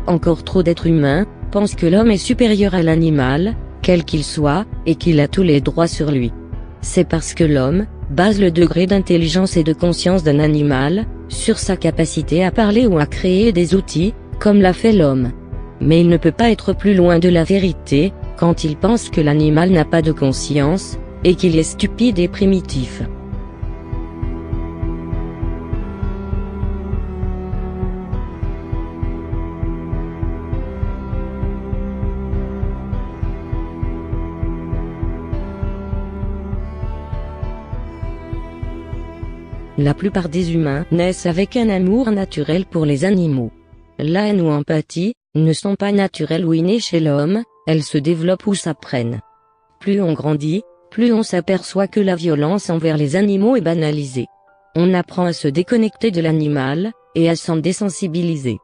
encore trop d'êtres humains, pensent que l'homme est supérieur à l'animal, quel qu'il soit, et qu'il a tous les droits sur lui. C'est parce que l'homme base le degré d'intelligence et de conscience d'un animal sur sa capacité à parler ou à créer des outils, comme l'a fait l'homme. Mais il ne peut pas être plus loin de la vérité quand il pense que l'animal n'a pas de conscience, et qu'il est stupide et primitif. La plupart des humains naissent avec un amour naturel pour les animaux. La haine ou empathie ne sont pas naturelles ou innées chez l'homme, elles se développent ou s'apprennent. Plus on grandit, plus on s'aperçoit que la violence envers les animaux est banalisée. On apprend à se déconnecter de l'animal, et à s'en désensibiliser.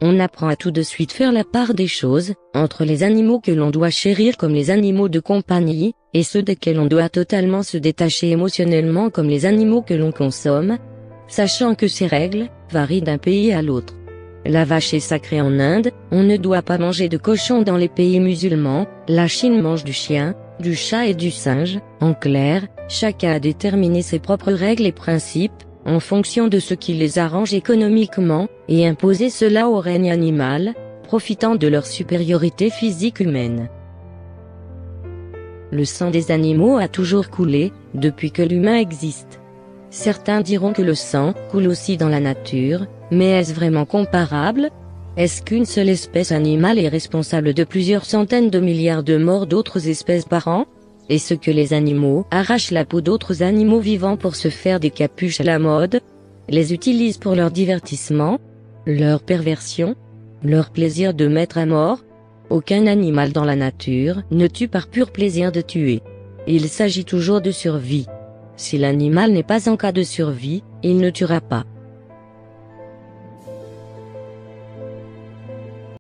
On apprend à tout de suite faire la part des choses, entre les animaux que l'on doit chérir comme les animaux de compagnie, et ceux desquels on doit totalement se détacher émotionnellement comme les animaux que l'on consomme, sachant que ces règles varient d'un pays à l'autre. La vache est sacrée en Inde, on ne doit pas manger de cochon dans les pays musulmans, la Chine mange du chien, du chat et du singe. En clair, chacun a déterminé ses propres règles et principes, en fonction de ce qui les arrange économiquement, et imposer cela au règne animal, profitant de leur supériorité physique humaine. Le sang des animaux a toujours coulé, depuis que l'humain existe. Certains diront que le sang coule aussi dans la nature, mais est-ce vraiment comparable? Est-ce qu'une seule espèce animale est responsable de plusieurs centaines de milliards de morts d'autres espèces par an? Est-ce que les animaux arrachent la peau d'autres animaux vivants pour se faire des capuches à la mode? Les utilisent pour leur divertissement? Leur perversion? Leur plaisir de mettre à mort? Aucun animal dans la nature ne tue par pur plaisir de tuer. Il s'agit toujours de survie. Si l'animal n'est pas en cas de survie, il ne tuera pas.